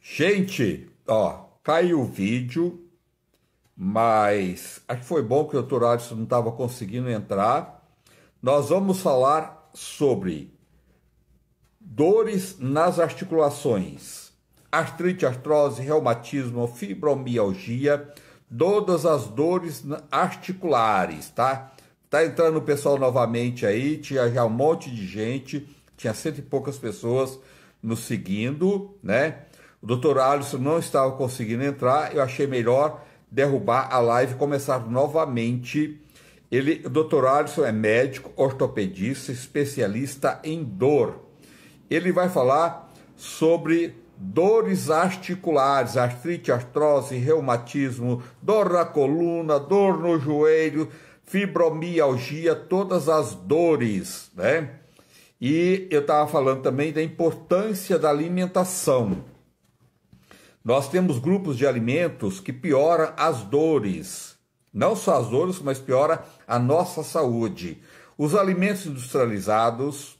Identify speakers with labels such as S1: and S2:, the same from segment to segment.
S1: Gente, ó, caiu o vídeo, mas acho que foi bom que o doutor Alisson não estava conseguindo entrar. Nós vamos falar sobre dores nas articulações, artrite, artrose, reumatismo, fibromialgia, todas as dores articulares, tá? Tá entrando o pessoal novamente aí, tinha já um monte de gente, tinha cento e poucas pessoas nos seguindo, né? O doutor Alisson não estava conseguindo entrar, eu achei melhor derrubar a live e começar novamente. O doutor Alisson é médico, ortopedista, especialista em dor. Ele vai falar sobre dores articulares, artrite, artrose, reumatismo, dor na coluna, dor no joelho, fibromialgia, todas as dores, né? E eu estava falando também da importância da alimentação. Nós temos grupos de alimentos que pioram as dores. Não só as dores, mas piora a nossa saúde. Os alimentos industrializados,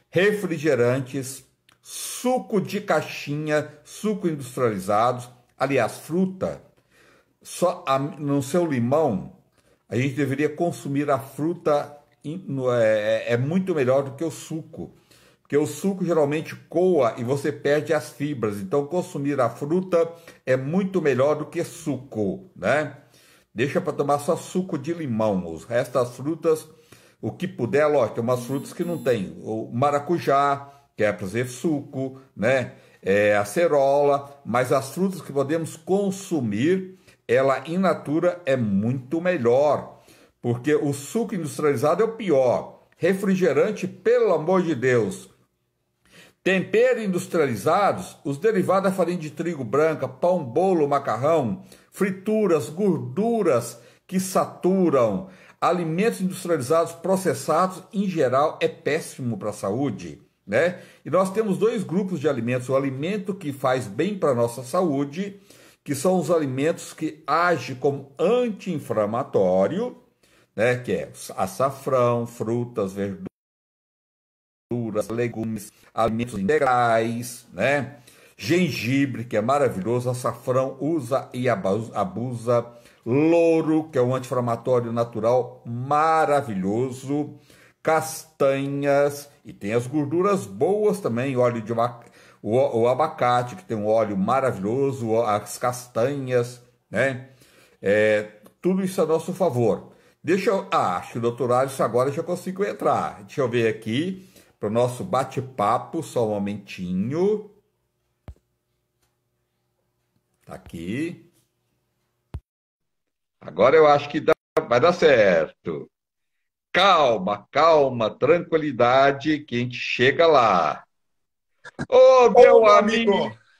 S1: refrigerantes, suco de caixinha, suco industrializados, aliás, fruta. Só no seu limão, a gente deveria consumir a fruta, é muito melhor do que o suco. Porque o suco geralmente coa e você perde as fibras. Então, consumir a fruta é muito melhor do que suco, né? Deixa para tomar só suco de limão. Os restos das frutas, o que puder, lógico, tem umas frutas que não tem. O maracujá, que é para fazer suco, né? A cerola, mas as frutas que podemos consumir, ela in natura é muito melhor. Porque o suco industrializado é o pior. Refrigerante, pelo amor de Deus. Tempero industrializados, os derivados da farinha de trigo branca, pão, bolo, macarrão, frituras, gorduras que saturam, alimentos industrializados processados, em geral, é péssimo para a saúde, né? E nós temos dois grupos de alimentos: o alimento que faz bem para a nossa saúde, que são os alimentos que agem como anti-inflamatório, né? Que é açafrão, frutas, verduras, legumes, alimentos integrais, né? Gengibre, que é maravilhoso, açafrão, usa e abusa, louro, que é um anti-inflamatório natural maravilhoso, castanhas, e tem as gorduras boas também, óleo de o abacate, que tem um óleo maravilhoso, as castanhas, né? Tudo isso a nosso favor. Acho que o doutor Alisson agora já consigo entrar. Deixa eu ver aqui para o nosso bate-papo, só um momentinho. Tá aqui. Agora eu acho que vai dar certo. Calma, calma, tranquilidade, que a gente chega lá. Ô,
S2: Ô,
S1: meu
S2: meu amigo,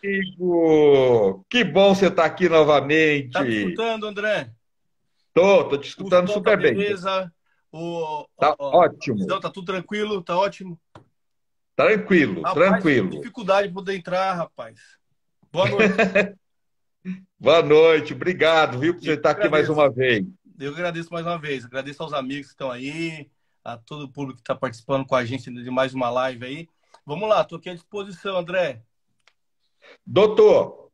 S1: amigo! Que bom você estar aqui
S2: tá me
S1: novamente.
S2: escutando, André?
S1: Tô te
S2: O
S1: escutando
S2: som tá
S1: super bem.
S2: beleza,
S1: Tá
S2: a visão
S1: ótimo.
S2: tá tudo tranquilo, tá ótimo.
S1: Tranquilo,
S2: Rapaz, tive
S1: tranquilo.
S2: dificuldade de poder entrar, rapaz. Boa noite.
S1: Boa noite, obrigado, viu, por você
S2: Eu
S1: estar aqui mais
S2: agradeço.
S1: uma vez.
S2: Eu agradeço mais uma vez. Agradeço aos amigos que estão aí, a todo o público que está participando com a gente de mais uma live aí. Vamos lá, tô aqui à disposição, André.
S1: Doutor,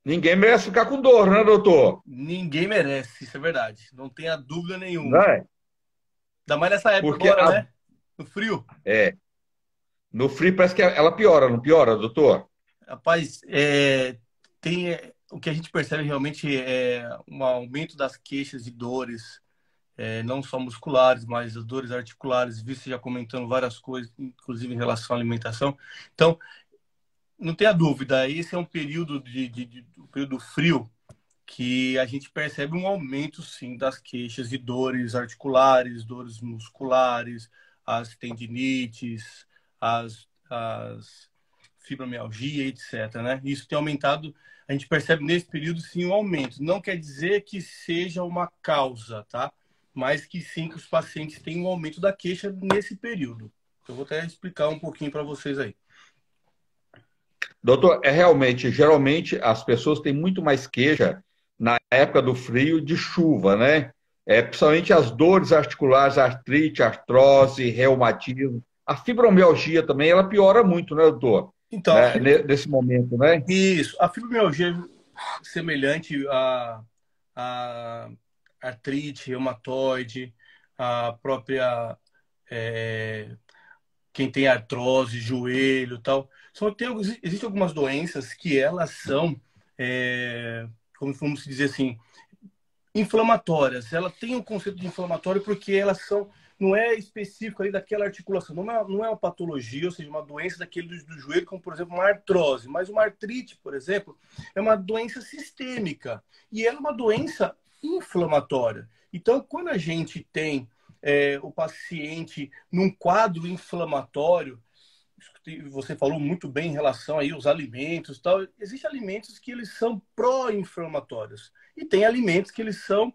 S1: ninguém merece ficar com dor, né, doutor?
S2: Ninguém merece, isso é verdade. Não tenha dúvida
S1: Não
S2: nenhuma.
S1: é?
S2: Ainda mais nessa época
S1: Porque
S2: agora, né? No frio.
S1: é, no frio parece que ela piora, não piora, doutor?
S2: Rapaz, o que a gente percebe realmente é um aumento das queixas de dores, não só musculares, mas as dores articulares, visto já comentando várias coisas, inclusive em relação à alimentação. Então, não tenha dúvida, esse é um período um período frio que a gente percebe um aumento, sim, das queixas de dores articulares, dores musculares, as tendinites, as fibromialgia, etc, né? Isso tem aumentado, a gente percebe nesse período, sim, um aumento. Não quer dizer que seja uma causa, tá? Mas que sim, que os pacientes têm um aumento da queixa nesse período. Eu vou até explicar um pouquinho para vocês aí.
S1: Doutor, realmente, geralmente as pessoas têm muito mais queixa na época do frio de chuva, né? Principalmente as dores articulares, artrite, artrose, reumatismo. A fibromialgia também, ela piora muito, né, doutor?
S2: Então,
S1: né? Nesse momento, né?
S2: isso, a fibromialgia é semelhante à artrite reumatoide, a própria é, quem tem artrose, joelho, tal. Existem algumas doenças que elas são, como vamos dizer assim, inflamatórias. Ela tem um conceito de inflamatório porque elas são, não é específico ali daquela articulação, não é uma patologia, ou seja, uma doença daquele do joelho, como por exemplo uma artrose, mas uma artrite, por exemplo, é uma doença sistêmica e ela é uma doença inflamatória. Então, quando a gente tem o paciente num quadro inflamatório, você falou muito bem em relação aí aos alimentos e tal. Existem alimentos que eles são pró-inflamatórios e tem alimentos que eles são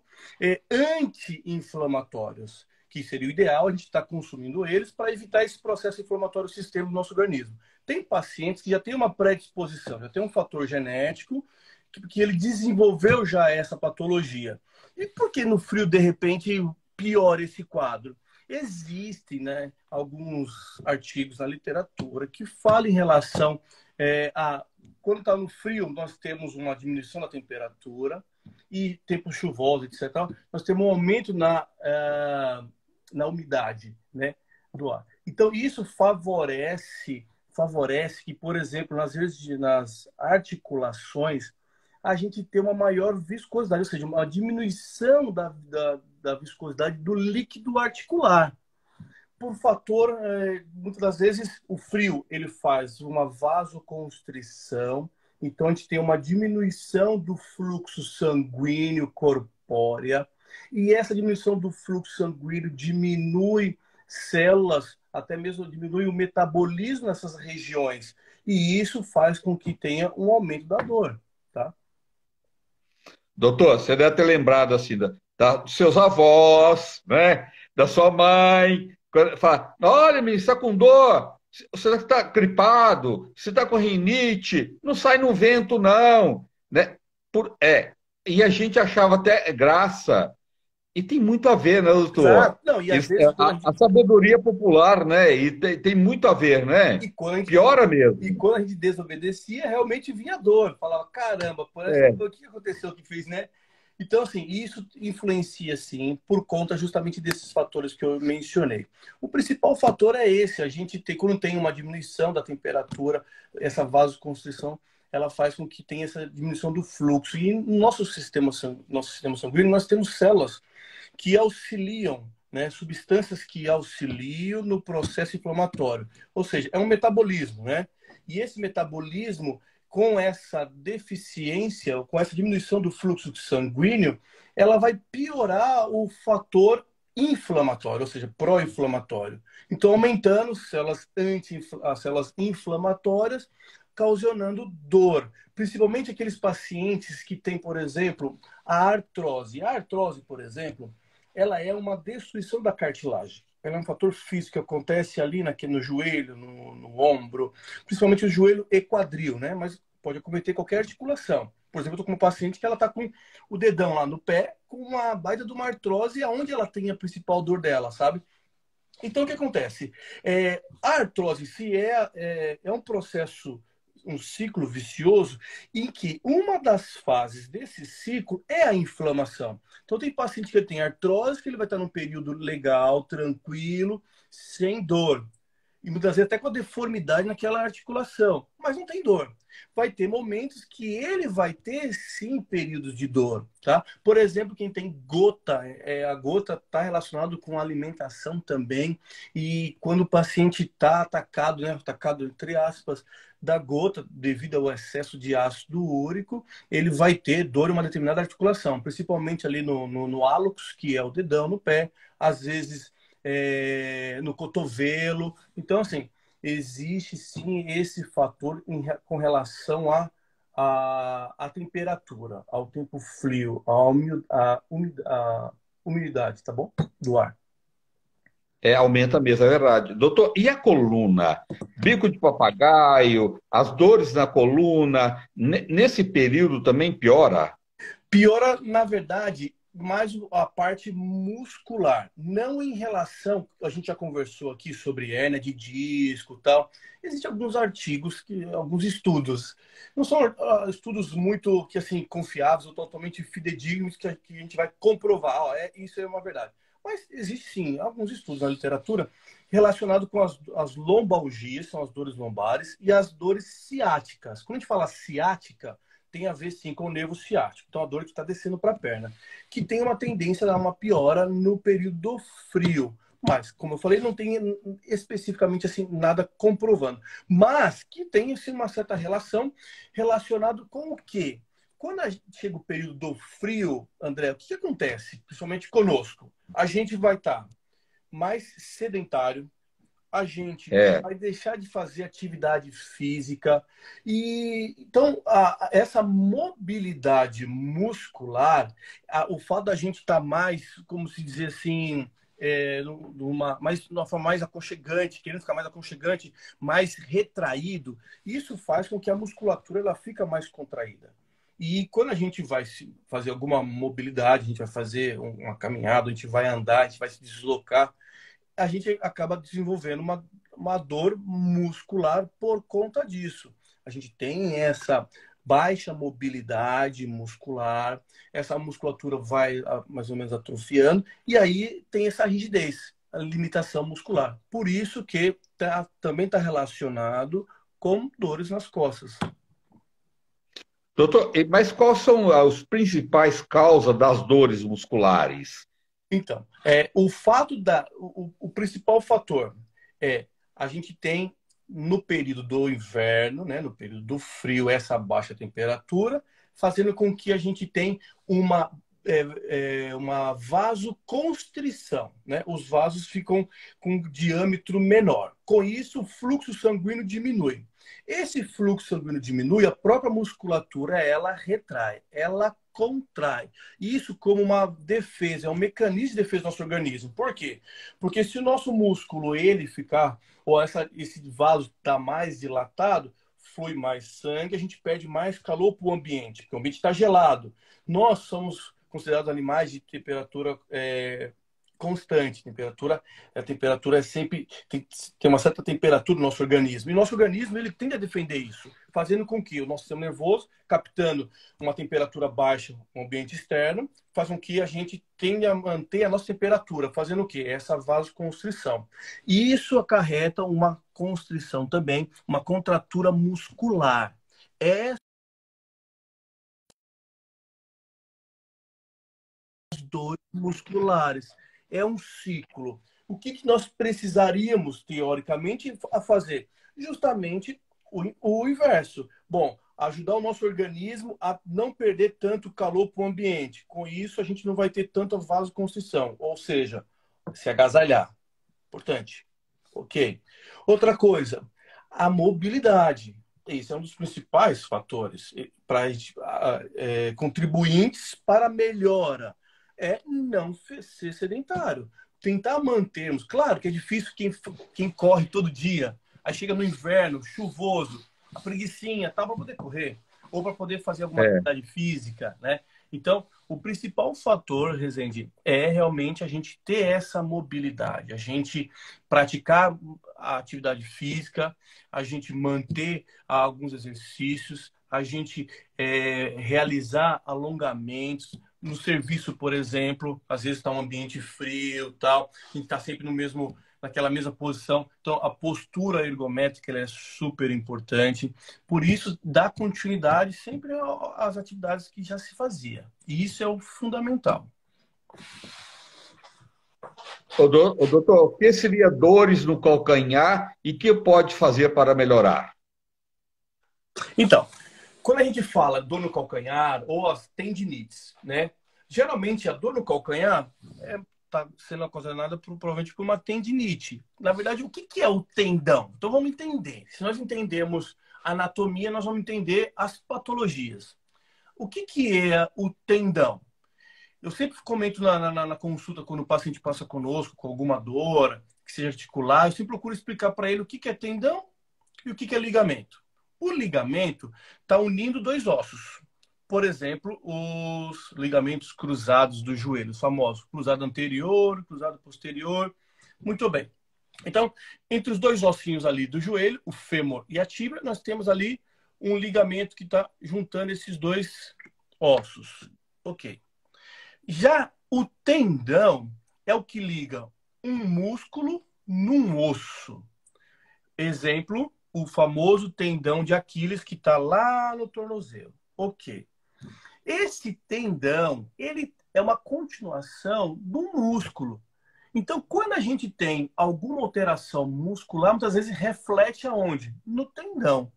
S2: anti-inflamatórios, que seria o ideal a gente estar consumindo eles para evitar esse processo inflamatório sistêmico do nosso organismo. Tem pacientes que já têm uma predisposição, já tem um fator genético que ele desenvolveu já essa patologia. E por que no frio, de repente, piora esse quadro? Existem, né, alguns artigos na literatura que falam em relação a quando está no frio, nós temos uma diminuição da temperatura e tempos chuvosos, etc. Nós temos um aumento na umidade, né, do ar. Então, isso favorece que, por exemplo, nas articulações, a gente tem uma maior viscosidade, ou seja, uma diminuição da viscosidade do líquido articular. Por fator, muitas das vezes, o frio ele faz uma vasoconstrição, então a gente tem uma diminuição do fluxo sanguíneo corpórea, e essa diminuição do fluxo sanguíneo diminui células, até mesmo diminui o metabolismo nessas regiões, e isso faz com que tenha um aumento da dor, tá?
S1: Doutor, você deve ter lembrado assim dos seus avós, né? Da sua mãe. Fala, olha, menino, você está com dor, você está gripado, você está com rinite, não sai no vento, não. Né? E a gente achava até graça. E tem muito a ver, né, doutor?
S2: Exato. Não, e às vezes quando
S1: A sabedoria popular, né? E tem muito a ver, né?
S2: e quando a gente,
S1: Piora
S2: e
S1: mesmo.
S2: quando a gente desobedecia, realmente vinha dor. Falava, caramba,
S1: É.
S2: o que aconteceu que fez, né? Então, assim, isso influencia, sim, por conta justamente desses fatores que eu mencionei. O principal fator é esse, a gente tem, quando tem uma diminuição da temperatura, essa vasoconstrição, ela faz com que tenha essa diminuição do fluxo. E no nosso sistema sanguíneo, nós temos células que auxiliam, né, substâncias que auxiliam no processo inflamatório. Ou seja, é um metabolismo, né? E esse metabolismo, com essa deficiência, com essa diminuição do fluxo sanguíneo, ela vai piorar o fator inflamatório, ou seja, pró-inflamatório. Então, aumentando as células inflamatórias, causando dor. Principalmente aqueles pacientes que têm, por exemplo, a artrose. A artrose, por exemplo, ela é uma destruição da cartilagem. Ela é um fator físico que acontece ali no joelho, no ombro, principalmente o joelho e quadril, né? Mas pode acometer qualquer articulação. Por exemplo, eu estou com uma paciente que ela está com o dedão lá no pé, com uma baita de uma artrose, aonde ela tem a principal dor dela, sabe? Então, o que acontece? A artrose em si é um processo, um ciclo vicioso, em que uma das fases desse ciclo é a inflamação. Então, tem paciente que tem artrose, que ele vai estar num período legal, tranquilo, sem dor. E muitas vezes até com a deformidade naquela articulação, mas não tem dor. Vai ter momentos que ele vai ter, sim, períodos de dor, tá? Por exemplo, quem tem gota, a gota está relacionado com a alimentação também, e quando o paciente está atacado, né, atacado entre aspas, da gota, devido ao excesso de ácido úrico, ele vai ter dor em uma determinada articulação, principalmente ali no hálux, que é o dedão no pé, às vezes no cotovelo. Então, assim, existe sim esse fator com relação à temperatura, ao tempo frio, à umidade, tá bom? Do ar.
S1: Aumenta mesmo, é verdade. Doutor, e a coluna? Bico de papagaio, as dores na coluna, nesse período também piora?
S2: Piora, na verdade, mais a parte muscular, não em relação, a gente já conversou aqui sobre hérnia de disco e tal. Existem alguns artigos, alguns estudos, não são estudos muito que assim confiáveis ou totalmente fidedignos que a gente vai comprovar, isso é uma verdade. Mas existe sim alguns estudos na literatura relacionados com as lombalgias, são as dores lombares, e as dores ciáticas. Quando a gente fala ciática, tem a ver sim com o nervo ciático, então a dor que está descendo para a perna, que tem uma tendência a dar uma piora no período do frio. Mas, como eu falei, não tem especificamente assim nada comprovando. Mas que tem assim, uma certa relação relacionado com o quê? Quando chega o período do frio, André, o que acontece? Principalmente conosco. A gente vai estar mais sedentário, a gente
S1: É.
S2: vai deixar de fazer atividade física. E então, essa mobilidade muscular, o fato da gente estar mais, como se dizer assim, numa forma mais aconchegante, querendo ficar mais aconchegante, mais retraído, isso faz com que a musculatura ela fica mais contraída. E quando a gente vai fazer alguma mobilidade, a gente vai fazer uma caminhada, a gente vai andar, a gente vai se deslocar, a gente acaba desenvolvendo uma dor muscular por conta disso. A gente tem essa baixa mobilidade muscular, essa musculatura vai mais ou menos atrofiando, e aí tem essa rigidez, a limitação muscular. Por isso que também está relacionado com dores nas costas.
S1: Doutor, mas quais são as principais causas das dores musculares?
S2: Então, o fato o principal fator é a gente tem no período do inverno, né, no período do frio, essa baixa temperatura, fazendo com que a gente tenha uma vasoconstrição, né? Os vasos ficam com um diâmetro menor. Com isso, o fluxo sanguíneo diminui. Esse fluxo sanguíneo diminui, a própria musculatura ela retrai, ela contrai. Isso como uma defesa, é um mecanismo de defesa do nosso organismo. Por quê? Porque se o nosso músculo ele ficar, ou esse vaso está mais dilatado, flui mais sangue, a gente perde mais calor para o ambiente, porque o ambiente está gelado. Nós somos considerados animais de temperatura constante. A temperatura é sempre tem uma certa temperatura no nosso organismo. E nosso organismo ele tende a defender isso, fazendo com que o nosso sistema nervoso, captando uma temperatura baixa no ambiente externo, faz com que a gente tende a manter a nossa temperatura, fazendo o quê? Essa vasoconstrição. E isso acarreta uma constrição também, uma contratura muscular. Dores musculares. É um ciclo. O que nós precisaríamos, teoricamente, a fazer? Justamente o inverso. Bom, ajudar o nosso organismo a não perder tanto calor para o ambiente. Com isso, a gente não vai ter tanta vasoconstrição. Ou seja, se agasalhar. Importante. Ok. Outra coisa, a mobilidade. Esse é um dos principais fatores contribuintes para a melhora não ser sedentário. Tentar mantermos. Claro que é difícil quem corre todo dia. Aí chega no inverno, chuvoso, a preguicinha, tal, para poder correr. Ou para poder fazer alguma
S1: É.
S2: atividade física, né? Então, o principal fator, Rezende, é realmente a gente ter essa mobilidade, a gente praticar a atividade física, a gente manter alguns exercícios, a gente realizar alongamentos, no serviço, por exemplo, às vezes está um ambiente frio, tal, a gente está sempre naquela mesma posição. Então, a postura ergométrica ela é super importante. Por isso, dá continuidade sempre às atividades que já se fazia. E isso é o fundamental.
S1: Doutor, o que seria dores no calcanhar e que pode fazer para melhorar?
S2: Então, quando a gente fala dor no calcanhar ou as tendinites, né? Geralmente a dor no calcanhar está sendo ocasionada provavelmente por uma tendinite. Na verdade, o que é o tendão? Então vamos entender. Se nós entendemos a anatomia, nós vamos entender as patologias. O que é o tendão? Eu sempre comento na consulta, quando o paciente passa conosco com alguma dor, que seja articular, eu sempre procuro explicar para ele o que é tendão e o que é ligamento. O ligamento está unindo dois ossos. por exemplo, os ligamentos cruzados do joelho, os famosos cruzado anterior, cruzado posterior. Muito bem. Então, entre os dois ossinhos ali do joelho, o fêmur e a tíbia, nós temos ali um ligamento que está juntando esses dois ossos. Ok. Já o tendão é o que liga um músculo num osso. Exemplo, o famoso tendão de Aquiles que está lá no tornozelo. Ok. Esse tendão, ele é uma continuação do músculo. Então, quando a gente tem alguma alteração muscular, muitas vezes reflete aonde? No tendão.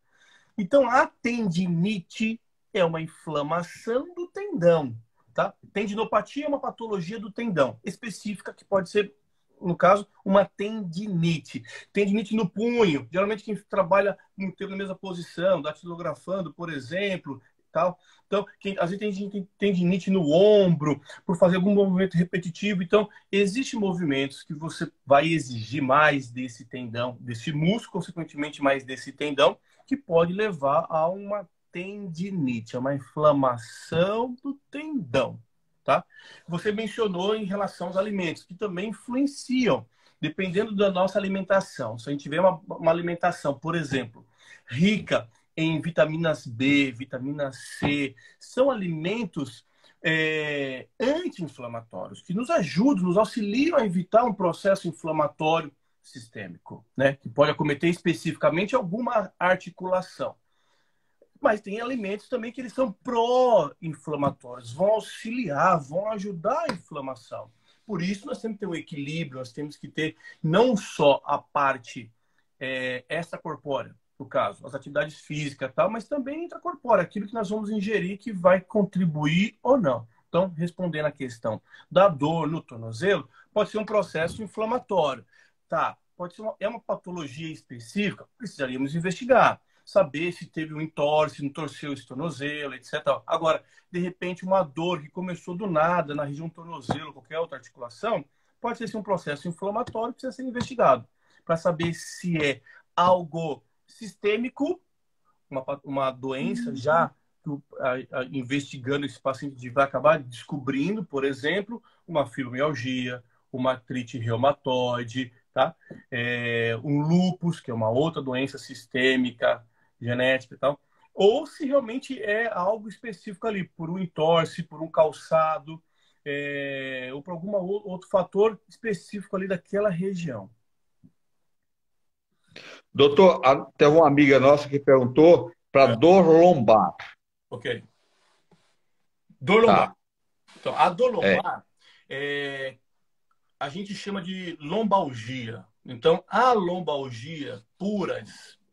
S2: Então, a tendinite é uma inflamação do tendão, tá? Tendinopatia é uma patologia do tendão específica que pode ser, no caso, uma tendinite. Tendinite no punho. Geralmente quem trabalha muito tempo na mesma posição, datilografando, por exemplo, tal. Então, às vezes tem tendinite no ombro, por fazer algum movimento repetitivo. Então, existem movimentos que você vai exigir mais desse tendão, desse músculo, consequentemente mais desse tendão, que pode levar a uma tendinite, a uma inflamação do tendão, tá? Você mencionou em relação aos alimentos, que também influenciam, dependendo da nossa alimentação. Se a gente tiver uma alimentação, por exemplo, rica em vitaminas B, vitamina C, são alimentos anti-inflamatórios, que nos ajudam, nos auxiliam a evitar um processo inflamatório sistêmico, né? Que pode acometer especificamente alguma articulação. Mas tem alimentos também que eles são pró-inflamatórios, vão auxiliar, vão ajudar a inflamação. Por isso nós temos que ter um equilíbrio, nós temos que ter não só a parte extracorpórea, no caso, as atividades físicas e tal, mas também intracorpórea, aquilo que nós vamos ingerir que vai contribuir ou não. Então, respondendo à questão da dor no tornozelo, pode ser um processo inflamatório. Tá, pode ser uma patologia específica, precisaríamos investigar, saber se teve um entorse, se não torceu esse tornozelo, etc. Agora, de repente, uma dor que começou do nada na região do tornozelo, qualquer outra articulação, pode ser um processo inflamatório que precisa ser investigado para saber se é algo sistêmico, uma doença já investigando esse paciente vai acabar descobrindo, por exemplo, uma fibromialgia, uma artrite reumatoide, tá? Um lúpus, que é uma outra doença sistêmica, genética e tal, ou se realmente é algo específico ali, por um entorse, por um calçado, ou por algum outro fator específico ali daquela região.
S1: Doutor, teve uma amiga nossa que perguntou para dor lombar.
S2: Ok. Dor lombar.
S1: Tá.
S2: Então, a dor lombar a gente chama de lombalgia. Então, a lombalgia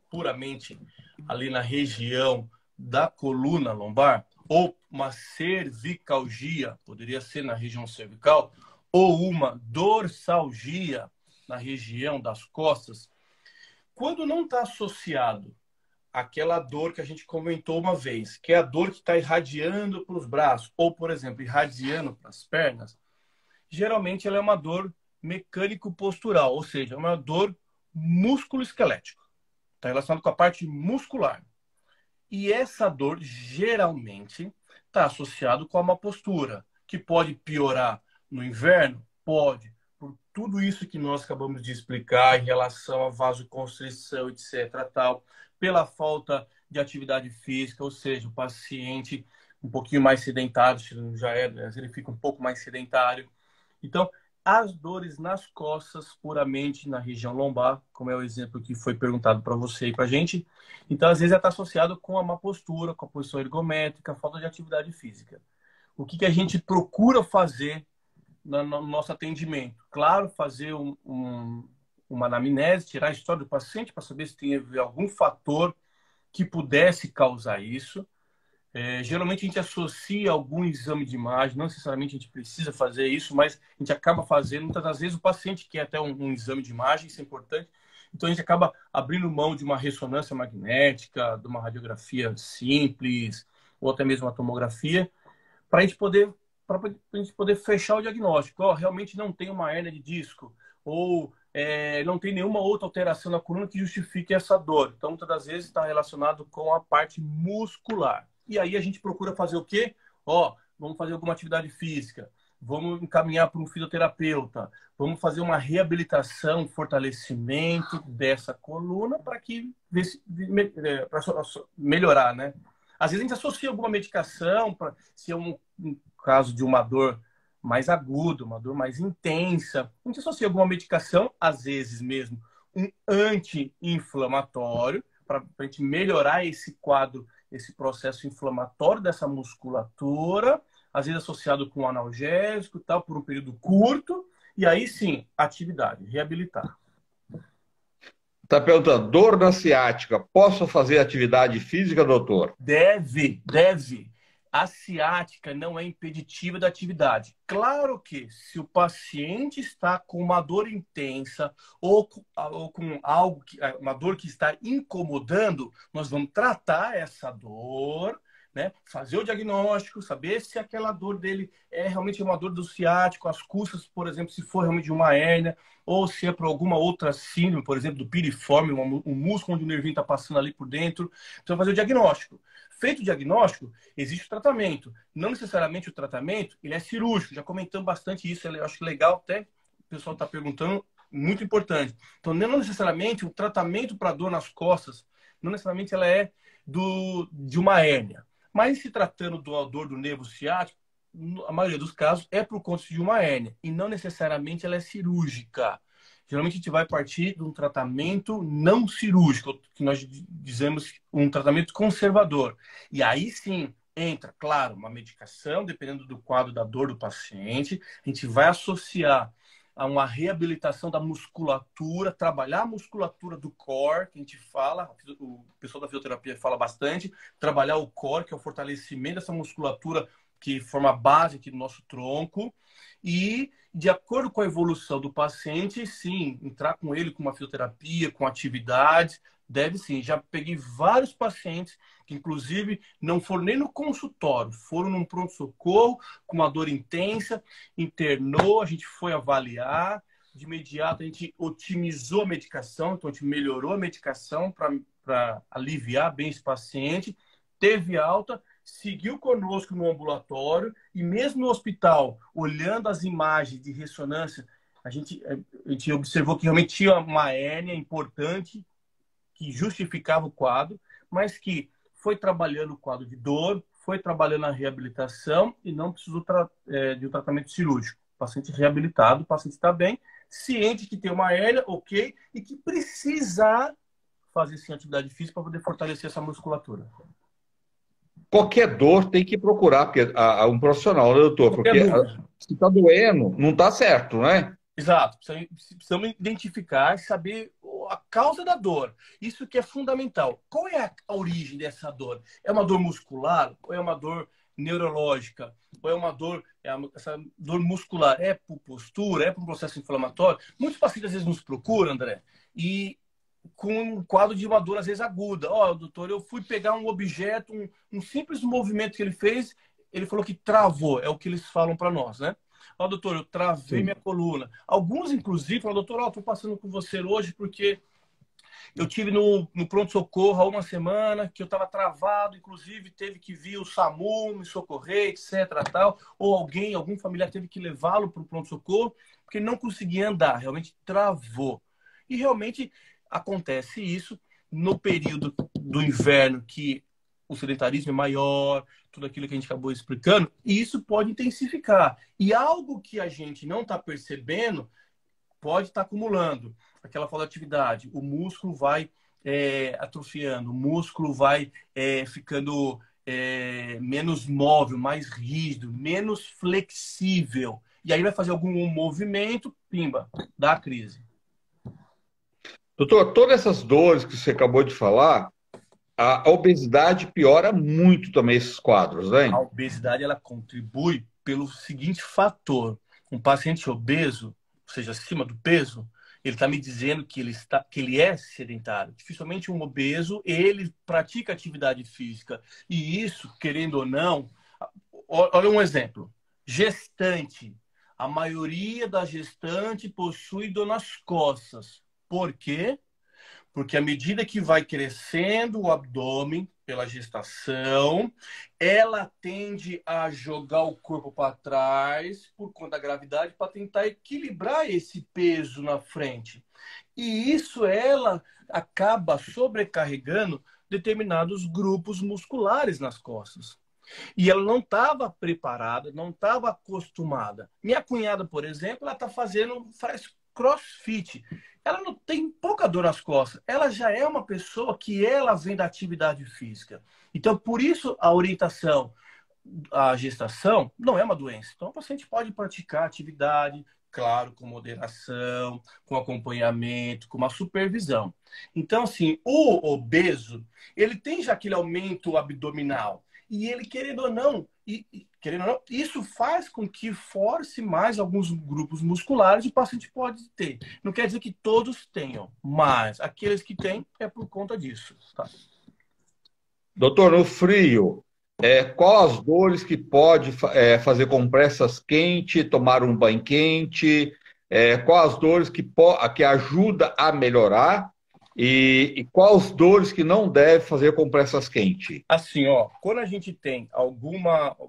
S2: puramente ali na região da coluna lombar, ou uma cervicalgia, poderia ser na região cervical, ou uma dorsalgia na região das costas, quando não está associado àquela dor que a gente comentou uma vez, que é a dor que está irradiando para os braços, ou, por exemplo, irradiando para as pernas, geralmente ela é uma dor mecânico-postural, ou seja, é uma dor músculo-esquelética. Está relacionado com a parte muscular. E essa dor geralmente está associado com uma postura, que pode piorar no inverno? Pode. Por tudo isso que nós acabamos de explicar em relação à vasoconstrição, etc. Tal, pela falta de atividade física, ou seja, o paciente um pouquinho mais sedentário, ele fica um pouco mais sedentário. Então, as dores nas costas, puramente na região lombar, como é o exemplo que foi perguntado para você e para a gente. Então, às vezes, está associado com a má postura, com a posição ergométrica, a falta de atividade física. O que a gente procura fazer no nosso atendimento? Claro, fazer uma anamnese, tirar a história do paciente para saber se tem algum fator que pudesse causar isso. Geralmente a gente associa algum exame de imagem, não necessariamente a gente precisa fazer isso, mas a gente acaba fazendo. Muitas das vezes o paciente quer até um exame de imagem, isso é importante. Então a gente acaba abrindo mão de uma ressonância magnética, de uma radiografia simples, ou até mesmo uma tomografia, para a gente poder fechar o diagnóstico. Realmente não tem uma hérnia de disco, ou não tem nenhuma outra alteração na coluna que justifique essa dor. Então muitas das vezes está relacionado com a parte muscular. E aí a gente procura fazer o quê? Ó, vamos fazer alguma atividade física, vamos encaminhar para um fisioterapeuta, vamos fazer uma reabilitação, fortalecimento dessa coluna para que para melhorar, né? Às vezes a gente associa alguma medicação, se é um caso de uma dor mais aguda, uma dor mais intensa, a gente associa alguma medicação, às vezes mesmo um anti-inflamatório, para a gente melhorar esse quadro, esse processo inflamatório dessa musculatura, às vezes associado com analgésico, tal, por um período curto, e aí sim, atividade, reabilitar.
S1: Está perguntando, dor na ciática, posso fazer atividade física, doutor?
S2: Deve. A ciática não é impeditiva da atividade. Claro que se o paciente está com uma dor intensa ou com algo uma dor que está incomodando, nós vamos tratar essa dor, né? Fazer o diagnóstico, saber se aquela dor dele é realmente uma dor do ciático, as costas, por exemplo, se for realmente uma hérnia, ou se é para alguma outra síndrome, por exemplo, do piriforme, um músculo onde o nervinho está passando ali por dentro. Então, fazer o diagnóstico. Feito o diagnóstico, existe o tratamento. Não necessariamente o tratamento, ele é cirúrgico. Já comentamos bastante isso, eu acho legal até o pessoal está perguntando, muito importante. Então, não necessariamente o tratamento para dor nas costas, não necessariamente ela é de uma hérnia. Mas se tratando da dor do nervo ciático, a maioria dos casos é por conta de uma hérnia e não necessariamente ela é cirúrgica. Geralmente a gente vai partir de um tratamento não cirúrgico, que nós dizemos um tratamento conservador. E aí sim entra, claro, uma medicação, dependendo do quadro da dor do paciente. A gente vai associar a uma reabilitação da musculatura, trabalhar a musculatura do core, que a gente fala, o pessoal da fisioterapia fala bastante, trabalhar o core, que é o fortalecimento dessa musculatura que forma a base aqui do nosso tronco, e de acordo com a evolução do paciente, sim, entrar com ele com uma fisioterapia, com atividades, deve sim. Já peguei vários pacientes que, inclusive, não foram nem no consultório, foram num pronto-socorro com uma dor intensa, internou, a gente foi avaliar, de imediato a gente otimizou a medicação, então a gente melhorou a medicação para aliviar bem esse paciente, teve alta, seguiu conosco no ambulatório e mesmo no hospital, olhando as imagens de ressonância, a gente observou que realmente tinha uma hérnia importante que justificava o quadro, mas que foi trabalhando o quadro de dor, foi trabalhando a reabilitação e não precisou de um tratamento cirúrgico. O paciente reabilitado, o paciente está bem, ciente que tem uma hérnia, ok, e que precisa fazer sim atividade física para poder fortalecer essa musculatura.
S1: Qualquer dor tem que procurar um profissional, né, doutor? Porque se está doendo, não está certo, né?
S2: Exato. Precisamos identificar e saber a causa da dor. Isso que é fundamental. Qual é a origem dessa dor? É uma dor muscular? Ou é uma dor neurológica? Ou é uma dor, essa dor muscular? É por postura? É por um processo inflamatório? Muitos pacientes às vezes nos procuram, André, e com um quadro de uma dor às vezes aguda. Ó, doutor, eu fui pegar um objeto, um simples movimento que ele fez, ele falou que travou. É o que eles falam para nós, né? Ó, doutor, eu travei minha coluna. Alguns, inclusive, falam, doutor, ó, tô passando com você hoje porque eu tive no pronto-socorro há uma semana que eu estava travado, inclusive teve que vir o SAMU me socorrer, etc. Tal. Ou algum familiar teve que levá-lo para o pronto-socorro porque não conseguia andar, realmente travou. E realmente acontece isso no período do inverno, que o sedentarismo é maior, tudo aquilo que a gente acabou explicando, e isso pode intensificar. E algo que a gente não está percebendo pode estar acumulando. Aquela falta de atividade, o músculo vai atrofiando, o músculo vai ficando menos móvel, mais rígido, menos flexível. E aí vai fazer algum movimento, pimba, dá a crise.
S1: Doutor, todas essas dores que você acabou de falar, a obesidade piora muito também esses quadros,
S2: A
S1: né?
S2: obesidade ela contribui pelo seguinte fator: um paciente obeso, ou seja, acima do peso, ele está me dizendo que ele é sedentário. Dificilmente um obeso ele pratica atividade física e isso, querendo ou não, olha um exemplo: gestante. A maioria da gestante possui dor nas costas. Por quê? Porque à medida que vai crescendo o abdômen pela gestação, ela tende a jogar o corpo para trás por conta da gravidade para tentar equilibrar esse peso na frente. E isso ela acaba sobrecarregando determinados grupos musculares nas costas. E ela não estava preparada, não estava acostumada. Minha cunhada, por exemplo, ela faz CrossFit. Ela não tem pouca dor nas costas. Ela já é uma pessoa que ela vem da atividade física. Então, por isso, a orientação à gestação não é uma doença. Então, o paciente pode praticar atividade, claro, com moderação, com acompanhamento, com uma supervisão. Então, assim, o obeso, ele tem já aquele aumento abdominal. E ele, querendo ou não, isso faz com que force mais alguns grupos musculares e o paciente pode ter. Não quer dizer que todos tenham, mas aqueles que têm é por conta disso. Tá?
S1: Doutor, no frio, qual as dores que pode fazer compressas quentes, tomar um banho quente? Qual as dores que ajuda a melhorar? E quais dores que não deve fazer compressas quentes?
S2: Assim, ó, quando a gente tem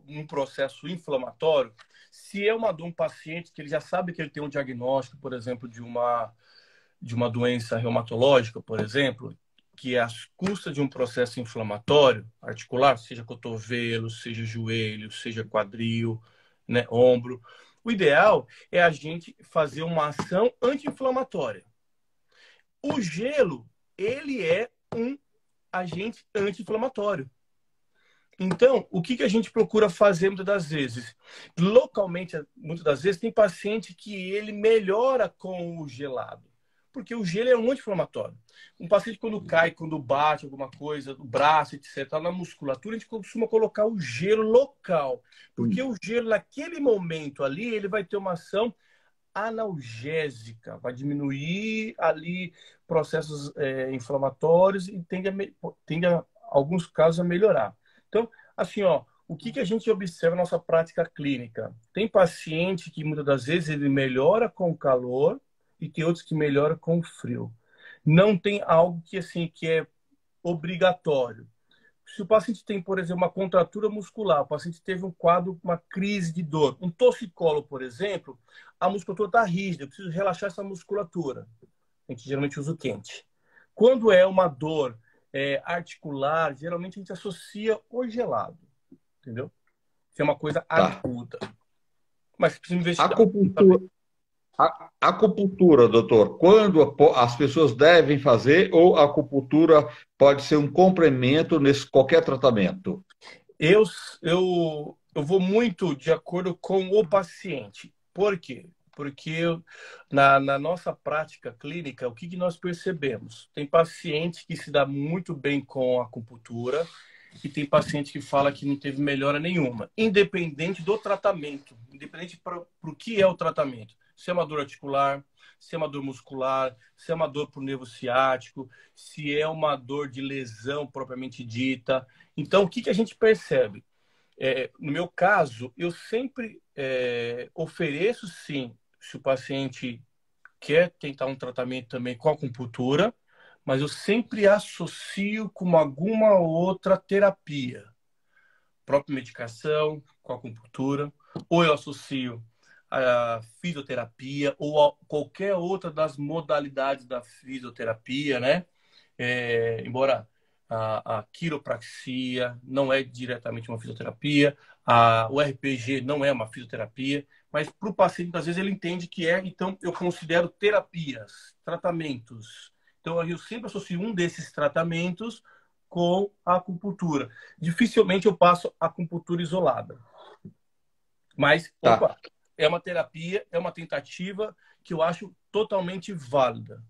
S2: um processo inflamatório, se é de um paciente que ele já sabe que ele tem um diagnóstico, por exemplo, de uma doença reumatológica, por exemplo, que é às custas de um processo inflamatório articular, seja cotovelo, seja joelho, seja quadril, né, ombro, o ideal é a gente fazer uma ação anti-inflamatória. O gelo, ele é um agente anti-inflamatório. Então, o que a gente procura fazer muitas das vezes? Localmente, muitas das vezes, tem paciente que ele melhora com o gelado. Porque o gelo é um anti-inflamatório. Um paciente, quando cai, quando bate alguma coisa, o braço, etc., na musculatura, a gente costuma colocar o gelo local. Porque o gelo, naquele momento ali, ele vai ter uma ação analgésica, vai diminuir ali processos inflamatórios e tende a alguns casos a melhorar. Então, assim, ó, o que a gente observa na nossa prática clínica? Tem paciente que muitas das vezes ele melhora com o calor e tem outros que melhoram com o frio. Não tem algo que assim que é obrigatório. Se o paciente tem, por exemplo, uma contratura muscular, o paciente teve um quadro, uma crise de dor, um torcicolo, por exemplo, a musculatura está rígida, eu preciso relaxar essa musculatura. A gente geralmente usa o quente. Quando é uma dor articular, geralmente a gente associa o gelado, entendeu? Que é uma coisa aguda. Mas precisa investigar.
S1: Acupuntura, doutor, quando as pessoas devem fazer ou a acupuntura pode ser um complemento nesse qualquer tratamento?
S2: Eu vou muito de acordo com o paciente. Por quê? Porque na nossa prática clínica, o que nós percebemos? Tem paciente que se dá muito bem com a acupuntura e tem paciente que fala que não teve melhora nenhuma, independente do tratamento, independente para o que é o tratamento. Se é uma dor articular, se é uma dor muscular, se é uma dor por nervo ciático, se é uma dor de lesão propriamente dita. Então, o que a gente percebe? No meu caso, eu sempre ofereço, sim, se o paciente quer tentar um tratamento também com acupuntura, mas eu sempre associo com alguma outra terapia. Própria medicação, com acupuntura, ou eu associo a fisioterapia ou a qualquer outra das modalidades da fisioterapia, né? Embora a quiropraxia não é diretamente uma fisioterapia, o RPG não é uma fisioterapia, mas para o paciente, às vezes, ele entende que é, então eu considero terapias, tratamentos. Então, eu sempre associo um desses tratamentos com a acupuntura. Dificilmente eu passo acupuntura isolada. Mas,
S1: Tá.
S2: opa, é uma terapia, é uma tentativa que eu acho totalmente válida.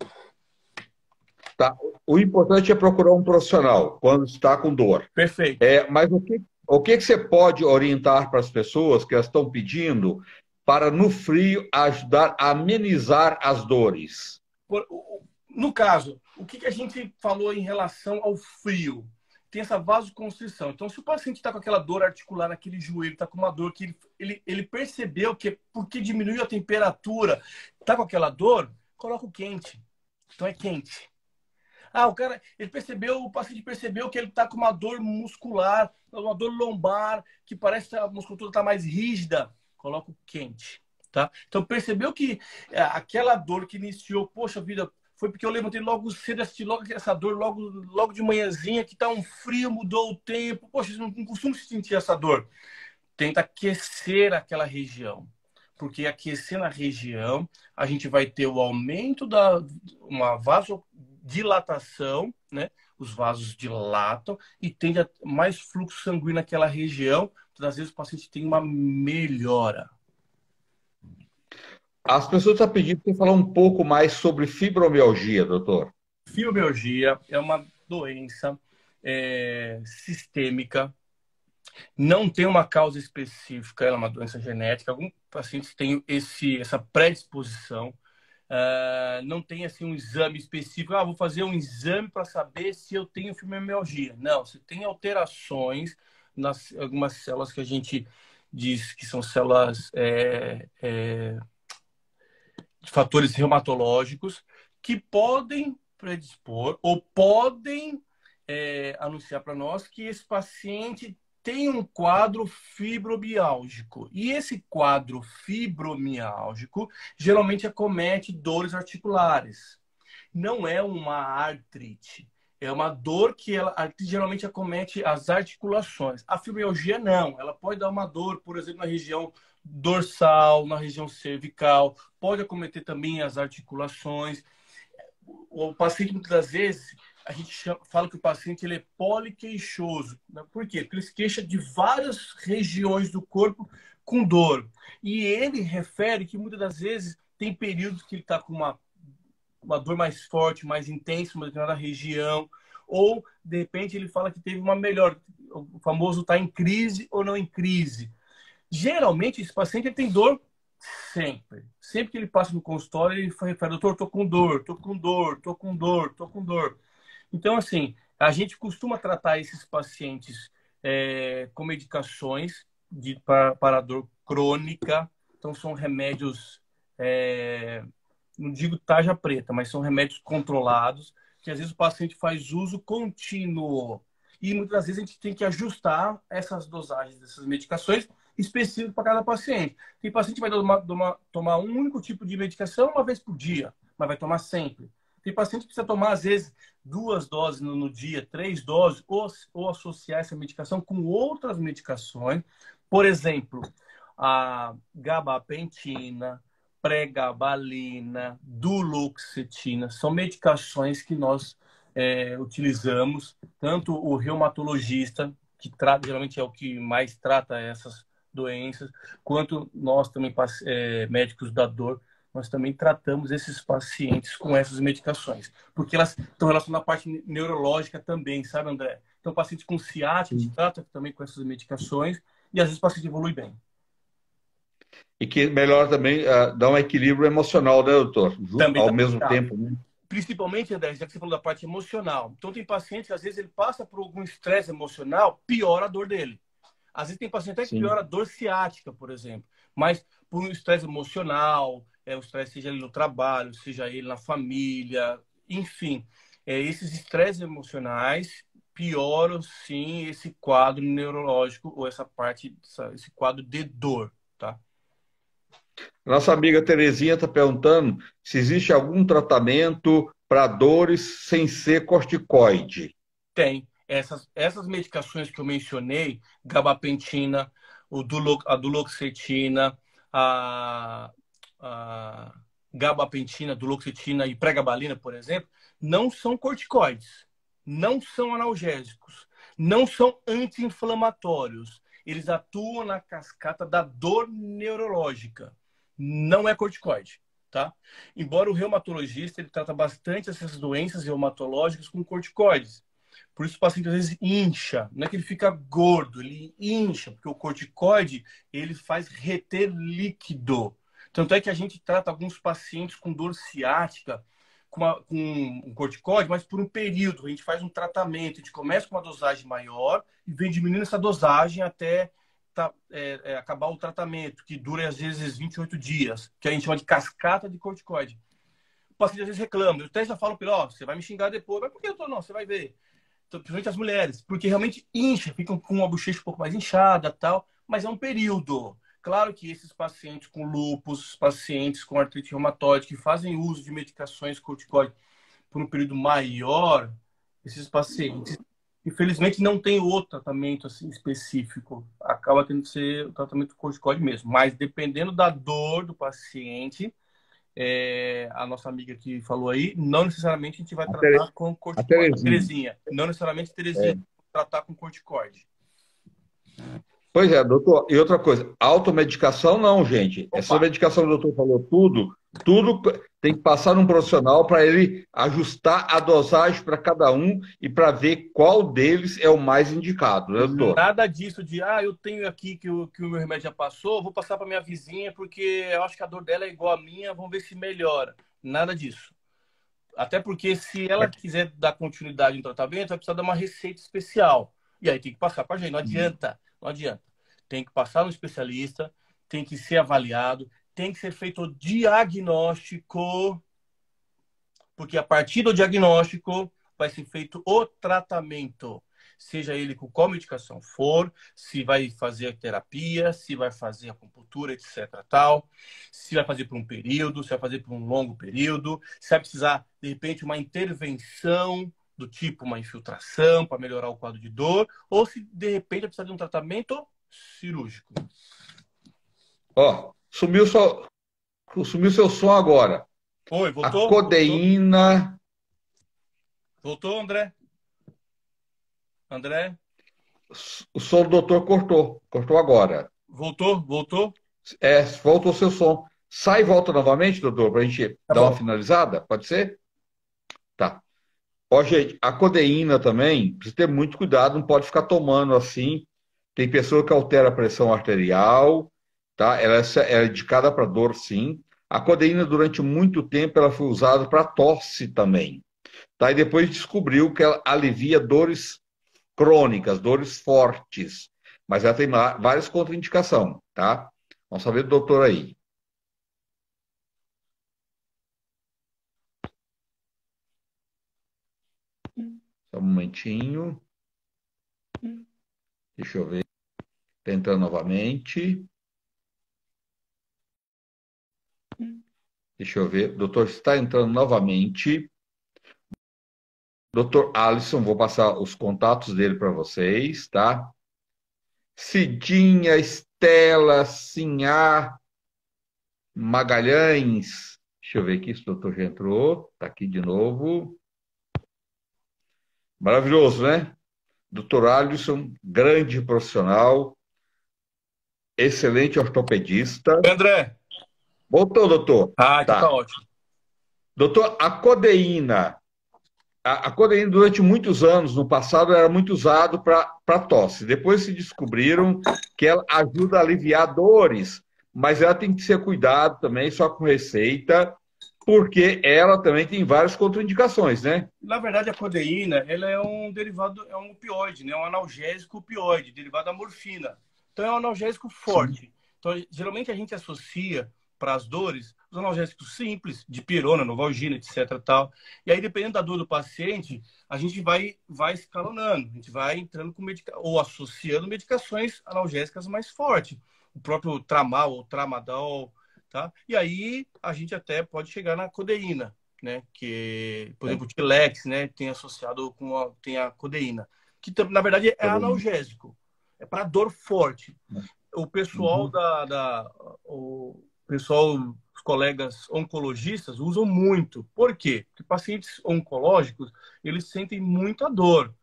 S1: Tá. O importante é procurar um profissional quando está com dor.
S2: Perfeito.
S1: Mas o que você pode orientar para as pessoas que elas estão pedindo para, no frio, ajudar a amenizar as dores?
S2: No caso, o que a gente falou em relação ao frio? Tem essa vasoconstrição. Então, se o paciente está com aquela dor articular naquele joelho, está com uma dor que ele percebeu que porque diminuiu a temperatura, está com aquela dor, coloca o quente. Então, é quente. Ah, o paciente percebeu que ele está com uma dor muscular, uma dor lombar, que parece que a musculatura está mais rígida. Coloca o quente, tá? Então, percebeu que aquela dor que iniciou, poxa vida, foi porque eu levantei logo cedo, assisti logo essa dor, logo de manhãzinha, que tá um frio, mudou o tempo. Poxa, eu não costumo sentir essa dor. Tenta aquecer aquela região. Porque aquecendo a região, a gente vai ter o aumento uma vasodilatação, né? Os vasos dilatam e tende a mais fluxo sanguíneo naquela região. Então, às vezes o paciente tem uma melhora.
S1: As pessoas estão pedindo para você falar um pouco mais sobre fibromialgia, doutor.
S2: Fibromialgia é uma doença sistêmica, não tem uma causa específica, ela é uma doença genética. Alguns pacientes têm essa predisposição. Não tem assim um exame específico. Vou fazer um exame para saber se eu tenho fibromialgia. Não, você tem alterações nas algumas células que a gente diz que são células de fatores reumatológicos que podem predispor ou podem anunciar para nós que esse paciente tem um quadro fibromiálgico. E esse quadro fibromiálgico geralmente acomete dores articulares. Não é uma artrite. É uma dor que a artrite geralmente acomete as articulações. A fibromialgia não. Ela pode dar uma dor, por exemplo, na região dorsal, na região cervical. Pode acometer também as articulações. O paciente, muitas das vezes, a gente fala que o paciente ele é poliqueixoso. Por quê? Porque ele se queixa de várias regiões do corpo com dor. E ele refere que muitas das vezes tem períodos que ele está com uma dor mais forte, mais intensa, uma determinada região, ou de repente ele fala que teve uma melhor, o famoso está em crise ou não em crise. Geralmente esse paciente ele tem dor sempre. Sempre que ele passa no consultório, ele refere, doutor, tô com dor, tô com dor, tô com dor, tô com dor. Então, assim, a gente costuma tratar esses pacientes com medicações para dor crônica. Então, são remédios, não digo tarja preta, mas são remédios controlados, que às vezes o paciente faz uso contínuo. E muitas vezes a gente tem que ajustar essas dosagens dessas medicações específicas para cada paciente. Tem paciente que vai tomar um único tipo de medicação uma vez por dia, mas vai tomar sempre. Tem paciente que precisa tomar, às vezes, 2 doses no dia, 3 doses, ou associar essa medicação com outras medicações. Por exemplo, a gabapentina, pregabalina, duloxetina, são medicações que nós utilizamos, tanto o reumatologista, que geralmente é o que mais trata essas doenças, quanto nós também, médicos da dor, nós também tratamos esses pacientes com essas medicações, porque elas estão relacionadas à parte neurológica também, sabe, André? Então, pacientes com ciática, a gente trata também com essas medicações, e às vezes o paciente evolui bem.
S1: E que melhora também, dá um equilíbrio emocional, né, doutor?
S2: Também
S1: Ao
S2: tá
S1: mesmo tempo, né?
S2: Principalmente, André, já que você falou da parte emocional. Então, tem paciente que às vezes ele passa por algum estresse emocional, piora a dor dele. Às vezes tem paciente até que piora a dor ciática, por exemplo. Mas por um estresse emocional, o estresse seja ele no trabalho, seja ele na família, enfim. Esses estresses emocionais pioram, sim, esse quadro neurológico ou esse quadro de dor, tá?
S1: Nossa amiga Terezinha está perguntando se existe algum tratamento para dores sem ser corticoide.
S2: Tem. Essas medicações que eu mencionei, gabapentina, a duloxetina, a gabapentina, duloxetina e pregabalina, por exemplo, não são corticoides, não são analgésicos, não são anti-inflamatórios. Eles atuam na cascata da dor neurológica. Não é corticoide, tá? Embora o reumatologista ele trata bastante essas doenças reumatológicas com corticoides. Por isso o paciente às vezes incha. Não é que ele fica gordo, ele incha, porque o corticoide ele faz reter líquido. Tanto é que a gente trata alguns pacientes com dor ciática com um corticoide, mas por um período. A gente faz um tratamento, a gente começa com uma dosagem maior e vem diminuindo essa dosagem até acabar o tratamento, que dura às vezes 28 dias, que a gente chama de cascata de corticoide. paciente às vezes reclama. Eu até já falo para ele, ó, você vai me xingar depois. Mas por que eu tô? Não, você vai ver. Então, principalmente as mulheres, porque realmente incha, ficam com uma bochecha um pouco mais inchada tal, mas é um período. Claro que esses pacientes com lúpus, pacientes com artrite reumatoide, que fazem uso de medicações corticoides por um período maior, esses pacientes, infelizmente, não tem outro tratamento assim, específico. Acaba tendo que ser o tratamento corticoide mesmo. Mas dependendo da dor do paciente, a nossa amiga que falou aí, não necessariamente a gente vai
S1: A,
S2: tratar com
S1: a
S2: corticoide. A
S1: Terezinha.
S2: Terezinha, não necessariamente Terezinha,
S1: É.
S2: tratar com corticoide.
S1: Pois é, doutor. E outra coisa, automedicação não, gente. Essa
S2: Opa,
S1: medicação que o doutor falou, tudo tem que passar num profissional para ele ajustar a dosagem para cada um e para ver qual deles é o mais indicado, né, doutor?
S2: nada disso de, eu tenho aqui que o meu remédio já passou, vou passar para minha vizinha porque eu acho que a dor dela é igual a minha, vamos ver se melhora. Nada disso. Até porque se ela quiser dar continuidade no tratamento, vai precisar dar uma receita especial. E aí tem que passar para a gente. Não adianta. Não adianta. Tem que passar no especialista, tem que ser avaliado, tem que ser feito o diagnóstico, porque a partir do diagnóstico vai ser feito o tratamento. Seja ele com qual medicação for, se vai fazer a terapia, se vai fazer acupuntura, etc. tal, se vai fazer por um período, se vai fazer por um longo período, se vai precisar, de repente, uma intervenção do tipo uma infiltração para melhorar o quadro de dor, ou se de repente vai precisar de um tratamento cirúrgico.
S1: Ó, sumiu seu som agora.
S2: Oi,
S1: A
S2: voltou? Voltou?
S1: codeína.
S2: Voltou, André? André?
S1: O som do doutor cortou. Cortou agora.
S2: Voltou? Voltou?
S1: Voltou o seu som. Sai e volta novamente, doutor, para a gente
S2: Tá
S1: dar uma
S2: bom.
S1: finalizada? Pode ser? Tá. Ó, gente, a codeína também, precisa ter muito cuidado, não pode ficar tomando assim. Tem pessoa que altera a pressão arterial, tá? Ela é indicada para dor, sim. A codeína, durante muito tempo, ela foi usada para tosse também, tá? E depois descobriu que ela alivia dores crônicas, dores fortes, mas ela tem várias contraindicações, tá? Vamos saber do doutor aí. Só um momentinho, deixa eu ver. Tentando novamente. Deixa eu ver. Doutor, está entrando novamente. Doutor Alisson, vou passar os contatos dele para vocês, tá? Cidinha, Estela, Sinhá, Magalhães. Deixa eu ver aqui se o doutor já entrou. Está aqui de novo. Maravilhoso, né? Doutor Alisson, grande profissional, excelente ortopedista.
S2: André.
S1: Voltou, doutor.
S2: Então tá
S1: Tá.
S2: ótimo.
S1: Doutor, a codeína. A codeína, durante muitos anos, no passado, era muito usado para tosse. Depois se descobriram que ela ajuda a aliviar dores, mas ela tem que ser cuidado também, só com receita, porque ela também tem várias contraindicações, né?
S2: Na verdade, a codeína, ela é um derivado, é um opioide, né? Um analgésico opioide, derivado da morfina. Então, é um analgésico
S1: Sim.
S2: forte. Então, geralmente a gente associa para as dores os analgésicos simples, de pirona, novalgina, etc, tal. E aí, dependendo da dor do paciente, a gente vai escalonando, a gente vai entrando com ou associando medicações analgésicas mais fortes. O próprio Tramal ou Tramadol, tá? E aí a gente até pode chegar na codeína, né? Que, por exemplo, o Tilex, né? Tem associado tem a codeína, que na verdade é
S1: Codeína.
S2: analgésico, é para dor forte. O pessoal
S1: Uhum.
S2: os colegas oncologistas usam muito. Por quê? Porque pacientes oncológicos, eles sentem muita dor.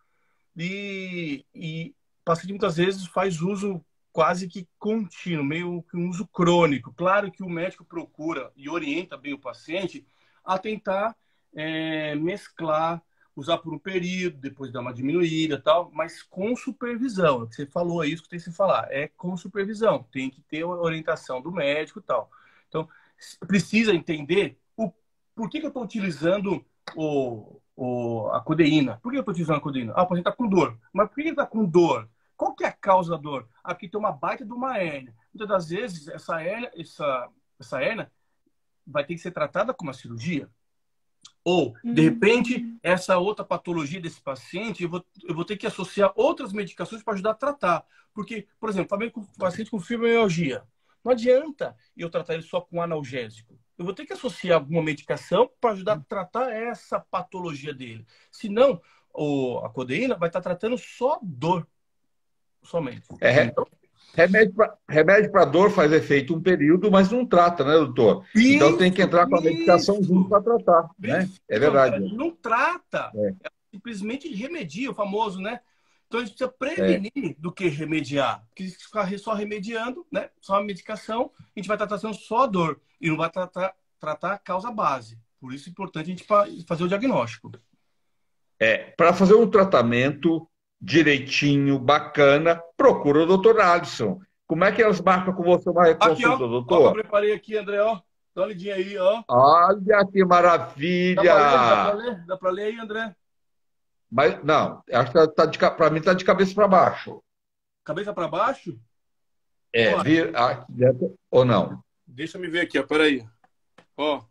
S2: E o paciente muitas vezes faz uso quase que contínuo, meio que um uso crônico. Claro que o médico procura e orienta bem o paciente a tentar mesclar, usar por um período, depois dar uma diminuída e tal, mas com supervisão. É o que você falou, é isso que tem que se falar. É com supervisão, tem que ter a orientação do médico e tal. Então, precisa entender por que eu estou utilizando a codeína. Por que eu estou utilizando a codeína? O paciente está com dor. Mas por que ele está com dor? Qual que é a causa da dor? Porque tem uma baita de uma hérnia. Muitas das vezes, essa hérnia vai ter que ser tratada com uma cirurgia. Ou, de repente, essa outra patologia desse paciente, eu vou ter que associar outras medicações para ajudar a tratar. Porque, por exemplo, também com paciente com fibromialgia, não adianta eu tratar ele só com analgésico. Eu vou ter que associar alguma medicação para ajudar a tratar essa patologia dele. Senão, a codeína vai estar tratando só dor, somente.
S1: É,
S2: Entendeu?
S1: remédio para dor faz efeito um período, mas não trata, né, doutor? Então tem que
S2: Isso,
S1: entrar com a medicação junto
S2: isso.
S1: para tratar, né? É
S2: Perfeito, André.
S1: verdade.
S2: Não trata.
S1: É,
S2: Ela simplesmente remedia, o famoso, né? Então a gente precisa
S1: é.
S2: prevenir do que remediar. Porque se ficar só remediando, né? Só a medicação, a gente vai estar tratando só a dor. E não vai tratar a causa base. Por isso é importante a gente fazer o diagnóstico.
S1: Para fazer um tratamento direitinho, bacana, procura o doutor Alisson. Como é que elas marcam com você uma
S2: Aqui,
S1: consulta,
S2: ó que eu
S1: doutor?
S2: preparei aqui, André, ó. Dá uma lidinha aí, ó.
S1: Olha que
S2: Dá pra ler? Dá pra
S1: maravilha!
S2: ler? Dá pra ler aí, André?
S1: Mas não, acho que para mim está de cabeça para baixo.
S2: Cabeça para baixo?
S1: É,
S2: Ó,
S1: vir aqui dentro, ou não?
S2: deixa eu ver aqui, ó. Peraí. Ó.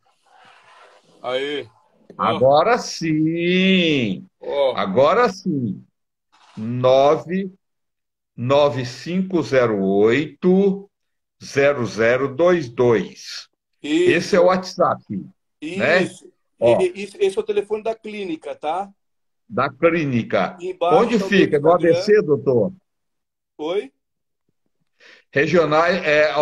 S2: Aí. Ó.
S1: Agora sim!
S2: Ó.
S1: Agora sim! 995080022. Esse é o
S2: Isso.
S1: WhatsApp, né?
S2: Isso.
S1: Ó,
S2: Esse é o telefone da clínica, tá?
S1: da clínica.
S2: E embaixo
S1: Onde
S2: tá o meu
S1: fica? No
S2: Instagram.
S1: ABC, doutor?
S2: Oi?
S1: Regional,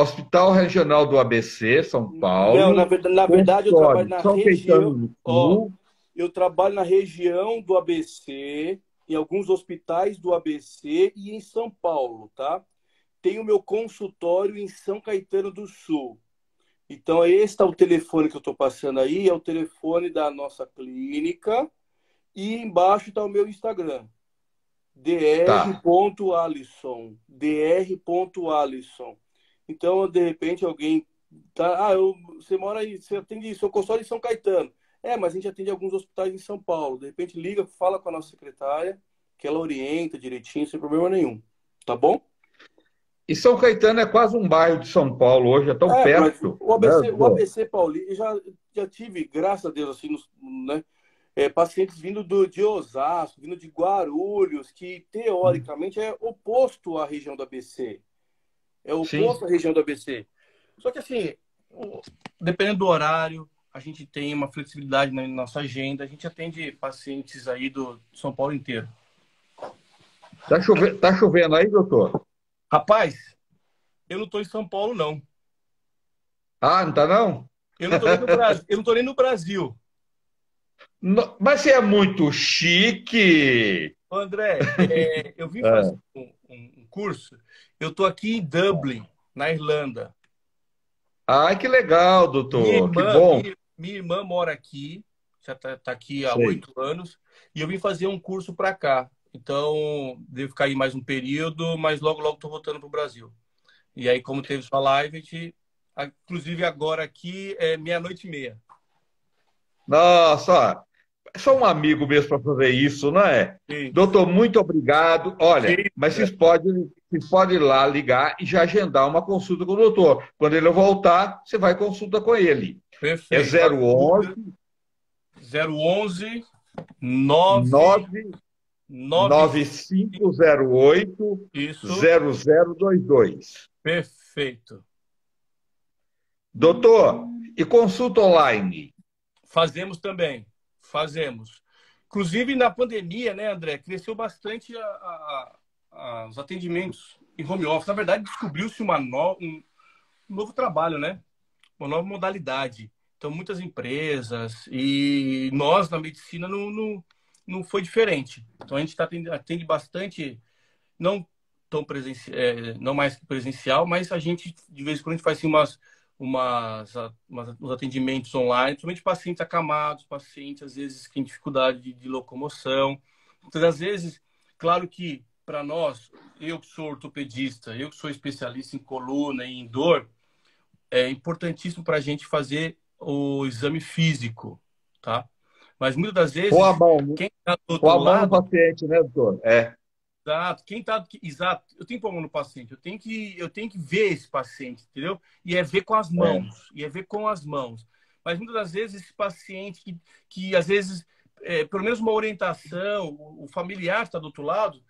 S1: Hospital Regional do ABC, São
S2: Não,
S1: Paulo,
S2: na verdade eu trabalho
S1: consultório
S2: na
S1: São Caetano
S2: região.
S1: do
S2: Ó,
S1: Sul.
S2: eu trabalho na região do ABC, em alguns hospitais do ABC e em São Paulo, tá? Tenho meu consultório em São Caetano do Sul. Então, esse tá o telefone que eu estou passando aí, é o telefone da nossa clínica. E embaixo está o meu Instagram.
S1: Tá.
S2: dr.alisson. dr.alisson. Então, de repente, alguém tá. Você mora aí, você atende seu consultório em São Caetano. Mas a gente atende alguns hospitais em São Paulo. De repente, liga, fala com a nossa secretária, que ela orienta direitinho, sem problema nenhum. Tá bom?
S1: E São Caetano é quase um bairro de São Paulo hoje, é tão
S2: Mas
S1: perto, né,
S2: O
S1: doutor?
S2: ABC Paulista, já tive, graças a Deus, assim, né? Pacientes vindo de Osasco, vindo de Guarulhos, que teoricamente é oposto à região do ABC. É oposto
S1: Sim.
S2: à região do ABC. Só que assim, dependendo do horário, a gente tem uma flexibilidade na nossa agenda, a gente atende pacientes aí do São Paulo inteiro.
S1: Tá chovendo aí, doutor?
S2: Rapaz, eu não estou em São Paulo, não.
S1: Ah, não tá não?
S2: Eu não estou nem no Brasil. Eu não tô nem no Brasil.
S1: Mas você é muito chique.
S2: André, eu vim fazer
S1: É.
S2: um curso. Eu estou aqui em Dublin, na Irlanda.
S1: Ai, que legal,
S2: Minha
S1: doutor. Que
S2: irmã,
S1: bom.
S2: minha irmã mora aqui, já tá aqui há
S1: Sei.
S2: 8 anos, e eu vim fazer um curso para cá. Então, devo ficar aí mais um período, mas logo, logo estou voltando para o Brasil. E aí, como teve sua live, inclusive agora aqui é 00:30.
S1: Nossa, ó, é só um amigo mesmo para fazer isso, não é?
S2: Sim,
S1: Doutor, muito obrigado. Olha,
S2: sim,
S1: mas
S2: André.
S1: vocês podem ir lá ligar e já agendar uma consulta com o doutor. Quando ele voltar, você vai consulta com ele. É
S2: Perfeito. Qualquer dúvida,
S1: 011
S2: 011 9
S1: 9
S2: 9.
S1: 9508
S2: Isso,
S1: 0022.
S2: perfeito.
S1: Doutor, e consulta online?
S2: Fazemos também, fazemos. Inclusive, na pandemia, né, André, cresceu bastante os atendimentos em home office. Na verdade, descobriu-se um novo trabalho, né? Uma nova modalidade. Então, muitas empresas e nós, na medicina, não foi diferente. Então, a gente atende bastante, não não mais que presencial, mas a gente, de vez em quando, a gente faz assim, uns atendimentos online, principalmente pacientes acamados, pacientes, às vezes, que têm dificuldade de locomoção. Então, às vezes, claro que, para nós, eu que sou ortopedista, eu que sou especialista em coluna e em dor, é importantíssimo para a gente fazer o exame físico, tá? Mas, muitas das
S1: Pôr a
S2: vezes,
S1: mão,
S2: quem está do
S1: pôr
S2: outro
S1: a mão no
S2: lado.
S1: paciente, né, doutor? É.
S2: Exato. Exato. Eu tenho problema no paciente. Eu tenho que ver esse paciente, entendeu? E é ver com as
S1: É.
S2: mãos. E é ver com as mãos. mas muitas das vezes esse paciente que às vezes, pelo menos uma orientação, o familiar está do outro lado,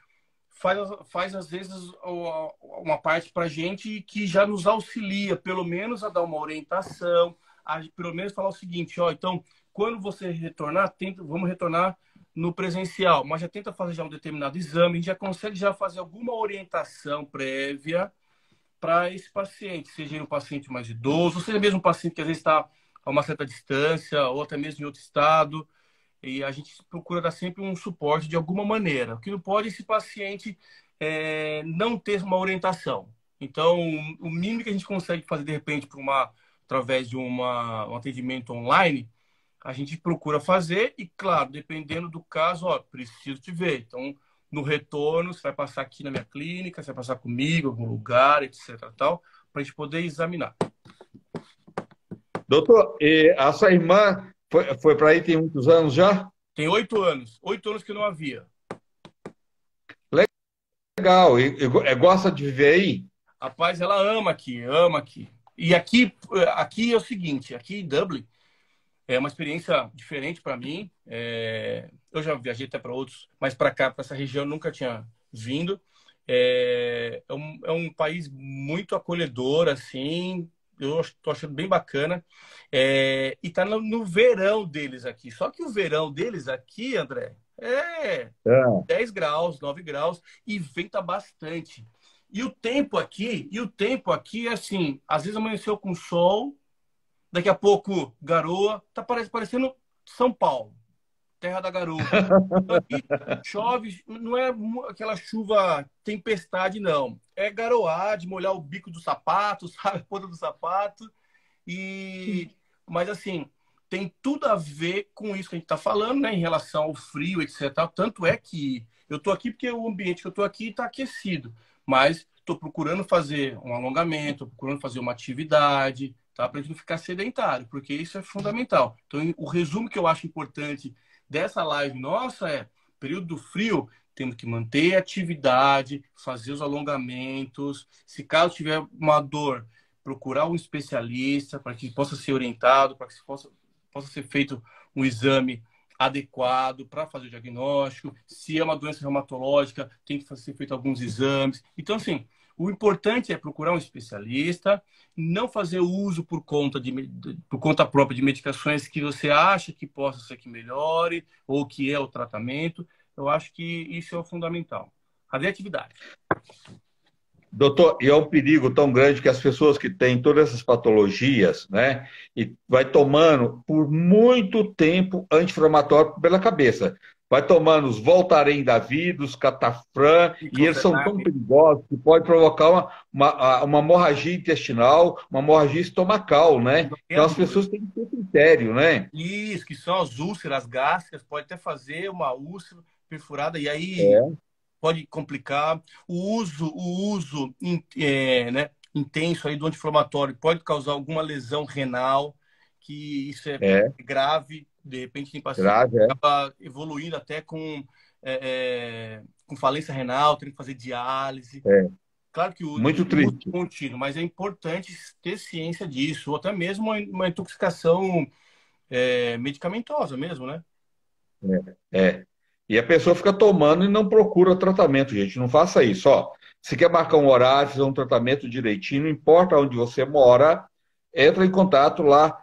S2: faz às vezes uma parte para a gente que já nos auxilia, pelo menos a dar uma orientação, a pelo menos falar o seguinte, ó, então, quando você retornar, vamos retornar no presencial, mas já tenta fazer já um determinado exame, a gente já consegue já fazer alguma orientação prévia para esse paciente, seja ele um paciente mais idoso, ou seja mesmo um paciente que às vezes está a uma certa distância, ou até mesmo em outro estado, e a gente procura dar sempre um suporte de alguma maneira. O que não pode é esse paciente não ter uma orientação. Então, o mínimo que a gente consegue fazer, de repente, através de um atendimento online, a gente procura fazer e, claro, dependendo do caso, ó, preciso te ver. Então, no retorno, você vai passar aqui na minha clínica, você vai passar comigo, em algum lugar, etc. tal, para a gente poder examinar.
S1: Doutor, e a sua irmã foi para aí tem muitos anos já?
S2: Tem 8 anos. 8 anos que não havia.
S1: Legal. E gosta de viver aí?
S2: Rapaz, ela ama aqui, ama aqui. E aqui é o seguinte, aqui em Dublin é uma experiência diferente para mim. Eu já viajei até para outros, mas para cá, para essa região, eu nunca tinha vindo. É um país muito acolhedor, assim. Eu estou achando bem bacana. E tá no verão deles aqui. Só que o verão deles aqui, André, é
S1: É.
S2: 10 graus, 9 graus e venta bastante. E o tempo aqui é assim, às vezes amanheceu com sol, daqui a pouco garoa, tá parecendo São Paulo, terra da garoa. Então aqui chove, não é aquela chuva tempestade, não. É garoar, de molhar o bico do sapato, sabe, a ponta do sapato. Mas assim, tem tudo a ver com isso que a gente está falando, né, em relação ao frio, etc. Tanto é que eu estou aqui porque o ambiente que eu estou aqui está aquecido, mas estou procurando fazer um alongamento, procurando fazer uma atividade, tá, para a gente não ficar sedentário, porque isso é fundamental. Então, o resumo que eu acho importante dessa live nossa período do frio, temos que manter a atividade, fazer os alongamentos. Se caso tiver uma dor, procurar um especialista para que possa ser orientado, para que possa ser feito um exame adequado para fazer o diagnóstico. Se é uma doença reumatológica, tem que ser feito alguns exames. Então, assim, o importante é procurar um especialista, não fazer uso por conta própria de medicações que você acha que possa ser que melhore ou que é o tratamento. Eu acho que isso é o fundamental. Fazer atividade.
S1: Doutor, e é um perigo tão grande que as pessoas que têm todas essas patologias, né, e vai tomando por muito tempo anti-inflamatório pela cabeça. Vai tomando os Voltaren da vida, os Catafran, e eles são tão perigosos que pode provocar uma hemorragia intestinal, uma hemorragia estomacal, né? Então as pessoas têm que ter critério, né?
S2: Isso, que são as úlceras gástricas, pode até fazer uma úlcera perfurada, e aí
S1: É,
S2: pode complicar. O uso né, intenso aí do anti-inflamatório pode causar alguma lesão renal, que isso é
S1: é,
S2: grave. De repente, tem paciente
S1: grave,
S2: que
S1: é.
S2: acaba evoluindo até com falência renal, tendo que fazer diálise.
S1: É.
S2: Claro que o
S1: Muito
S2: uso
S1: triste.
S2: contínuo, mas é importante ter ciência disso, ou até mesmo uma intoxicação medicamentosa mesmo, né?
S1: É. E a pessoa fica tomando e não procura tratamento, gente. Não faça isso. Ó, se quer marcar um horário, fazer um tratamento direitinho, não importa onde você mora, entra em contato lá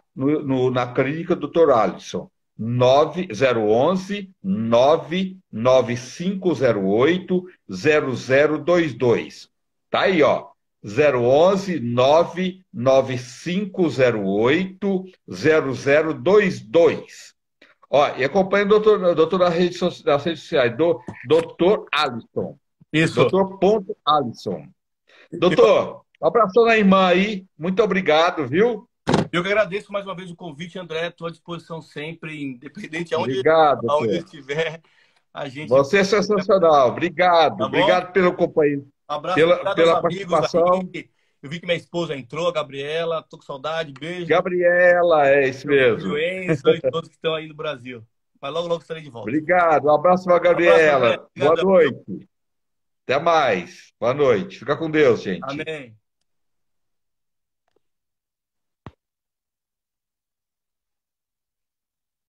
S1: na clínica do Dr. Alisson. 011-99508-0022. Tá aí, ó. 011-99508-0022. Ó, e acompanhe o doutor nas redes sociais, do doutor Alisson.
S2: Isso.
S1: Doutor ponto Alisson. Doutor, um abração na irmã aí. Muito obrigado, viu?
S2: Eu que agradeço mais uma vez o convite, André. Estou à disposição sempre, independente
S1: Obrigado,
S2: aonde
S1: doutor.
S2: estiver. A gente.
S1: Você é sensacional. Obrigado.
S2: Tá bom?
S1: Obrigado pelo companhia,
S2: Abraço, obrigado aos
S1: pela
S2: amigos
S1: participação.
S2: aí. Eu vi que minha esposa entrou, a Gabriela. Tô com saudade. Beijo.
S1: Gabriela, é isso
S2: Meu filho
S1: mesmo.
S2: Enzo e todos que estão aí no Brasil. Mas logo, logo estarei de volta.
S1: Obrigado. Um abraço para a
S2: Um abraço, André.
S1: Gabriela. Boa
S2: Obrigadão.
S1: noite. Até mais. Boa noite. Fica com Deus, gente.
S2: Amém.